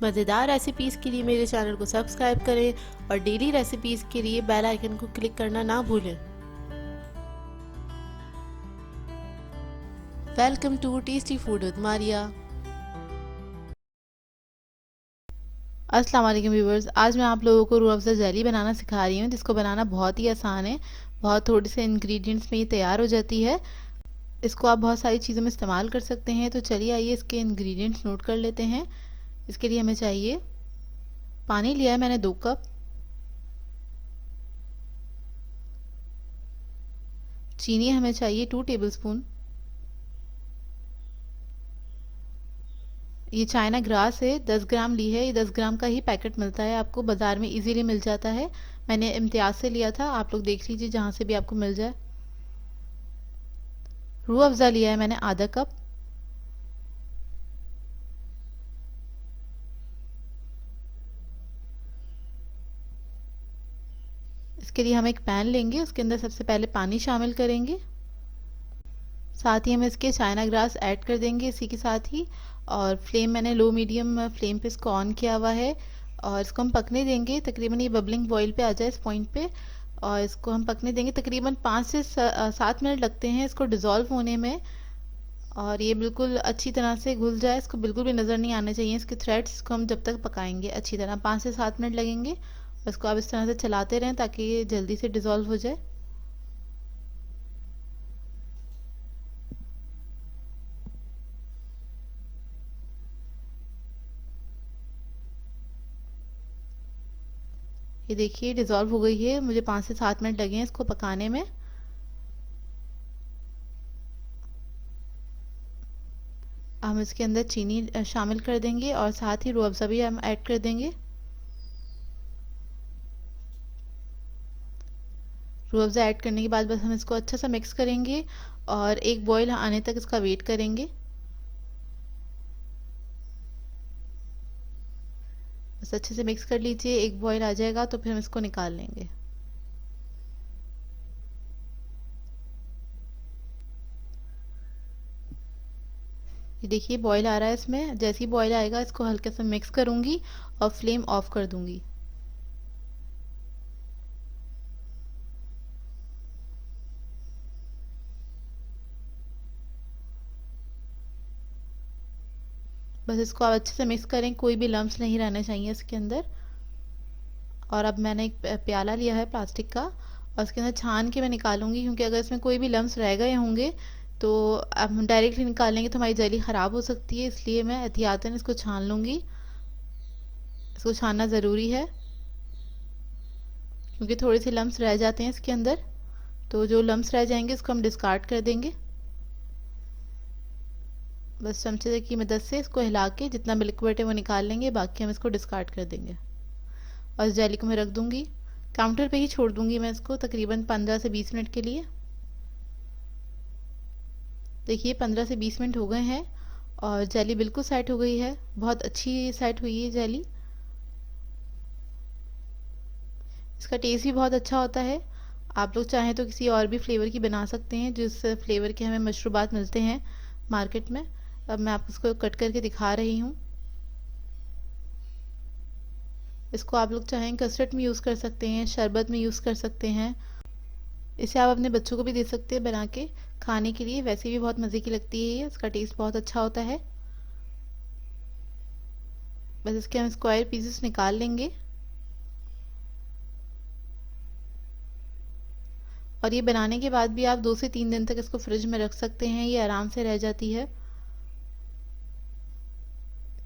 मज़ेदार रेसिपीज़ के लिए मेरे चैनल को सब्सक्राइब करें और डेली रेसिपीज़ के लिए बेल आइकन को क्लिक करना ना भूलें। Welcome to tasty food with Maria. अस्सलाम वालेकुम व्यूवर्स, आज मैं आप लोगों को रूह अफ़ज़ा जेली बनाना सिखा रही हूँ, जिसको बनाना बहुत ही आसान है। बहुत थोड़े से इंग्रेडिएंट्स में ये तैयार हो जाती है। इसको आप बहुत सारी चीज़ों में इस्तेमाल कर सकते हैं। तो चलिए आइए इसके इंग्रेडिएंट्स नोट कर लेते हैं। इसके लिए हमें चाहिए पानी लिया है मैंने 2 कप, चीनी हमें चाहिए 2 टेबलस्पून, ये चाइना ग्रास है 10 ग्राम ली है। ये 10 ग्राम का ही पैकेट मिलता है, आपको बाज़ार में इजीली मिल जाता है। मैंने इम्तियाज़ से लिया था, आप लोग देख लीजिए जहाँ से भी आपको मिल जाए। रूह अफ़ज़ा लिया है मैंने आधा कप, इसके लिए हम एक पैन लेंगे, उसके अंदर सबसे पहले पानी शामिल करेंगे, साथ ही हम इसके चाइना ग्रास ऐड कर देंगे इसी के साथ ही। और फ्लेम मैंने लो मीडियम फ्लेम पे इसको ऑन किया हुआ है और इसको हम पकने देंगे तकरीबन ये बबलिंग बॉईल पे आ जाए इस पॉइंट पे। और इसको हम पकने देंगे तकरीबन 5 से 7 मिनट लगते हैं इसको डिज़ोल्व होने में। और ये बिल्कुल अच्छी तरह से घुल जाए, इसको बिल्कुल भी नज़र नहीं आने चाहिए इसके थ्रेड्स को। हम जब तक पकाएंगे अच्छी तरह 5 से 7 मिनट लगेंगे। और इसको आप इस तरह से चलाते रहें ताकि ये जल्दी से डिज़ोल्व हो जाए। ये देखिए डिज़ोल्व हो गई है, मुझे 5 से 7 मिनट लगे हैं इसको पकाने में। हम इसके अंदर चीनी शामिल कर देंगे और साथ ही रूह अफ़ज़ा भी हम ऐड कर देंगे। रूह अफ़ज़ा ऐड करने के बाद बस हम इसको अच्छा सा मिक्स करेंगे और एक बॉईल आने तक इसका वेट करेंगे। बस अच्छे से मिक्स कर लीजिए, एक बॉईल आ जाएगा तो फिर हम इसको निकाल लेंगे। ये देखिए बॉईल आ रहा है इसमें, जैसे ही बॉईल आएगा इसको हल्के से मिक्स करूंगी और फ्लेम ऑफ कर दूंगी। बस इसको आप अच्छे से मिक्स करें, कोई भी लम्स नहीं रहने चाहिए इसके अंदर। और अब मैंने एक प्याला लिया है प्लास्टिक का और इसके अंदर छान के मैं निकालूंगी, क्योंकि अगर इसमें कोई भी लम्स रह गए होंगे तो अब हम डायरेक्टली निकाल लेंगे तो हमारी जेली ख़राब हो सकती है, इसलिए मैं एहतियातन इसको छान लूँगी। इसको छानना ज़रूरी है क्योंकि थोड़े से लम्स रह जाते हैं इसके अंदर, तो जो लम्स रह जाएंगे उसको हम डिस्कार्ड कर देंगे। बस चमचे की मदद से इसको हिला के जितना भी लिक्विड है वो निकाल लेंगे, बाकी हम इसको डिस्कार्ड कर देंगे। और इस जेली को मैं रख दूंगी, काउंटर पे ही छोड़ दूंगी मैं इसको तकरीबन 15 से 20 मिनट के लिए। देखिए 15 से 20 मिनट हो गए हैं और जेली बिल्कुल सेट हो गई है, बहुत अच्छी सेट हुई है जेली। इसका टेस्ट भी बहुत अच्छा होता है। आप लोग चाहें तो किसी और भी फ्लेवर की बना सकते हैं, जिस फ्लेवर के हमें मशरूबात मिलते हैं मार्केट में। अब मैं आपको इसको कट करके दिखा रही हूँ। इसको आप लोग चाहें कस्टर्ड में यूज़ कर सकते हैं, शरबत में यूज़ कर सकते हैं। इसे आप अपने बच्चों को भी दे सकते हैं बना के खाने के लिए, वैसे भी बहुत मज़े की लगती है ये, इसका टेस्ट बहुत अच्छा होता है। बस इसके हम स्क्वायर पीसेस निकाल लेंगे और ये बनाने के बाद भी आप 2 से 3 दिन तक इसको फ्रिज में रख सकते हैं, ये आराम से रह जाती है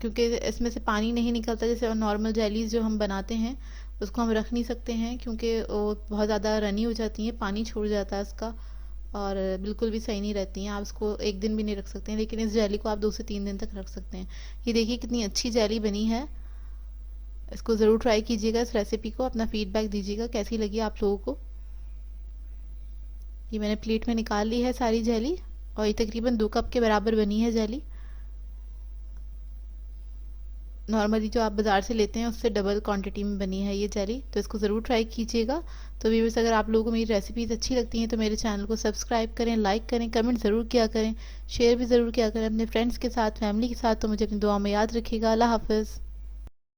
क्योंकि इसमें से पानी नहीं निकलता। जैसे नॉर्मल जेलीज जो हम बनाते हैं उसको हम रख नहीं सकते हैं क्योंकि वो बहुत ज़्यादा रनी हो जाती हैं, पानी छोड़ जाता है उसका और बिल्कुल भी सही नहीं रहती हैं। आप इसको एक दिन भी नहीं रख सकते हैं, लेकिन इस जेली को आप 2 से 3 दिन तक रख सकते हैं। ये देखिए कितनी अच्छी जेली बनी है। इसको ज़रूर ट्राई कीजिएगा इस रेसिपी को, अपना फीडबैक दीजिएगा कैसी लगी आप लोगों को। ये मैंने प्लेट में निकाल ली है सारी जेली और ये तकरीबन 2 कप के बराबर बनी है जेली। नॉर्मली जो आप बाज़ार से लेते हैं उससे डबल क्वांटिटी में बनी है ये जेली, तो इसको ज़रूर ट्राई कीजिएगा। तो व्यूअर्स, अगर आप लोगों को मेरी रेसिपीज़ अच्छी लगती हैं तो मेरे चैनल को सब्सक्राइब करें, लाइक करें, कमेंट ज़रूर किया करें, शेयर भी ज़रूर किया करें अपने फ्रेंड्स के साथ, फैमिली के साथ। तो मुझे अपनी दुआ में याद रखिएगा। अल्लाह हाफ़िज़।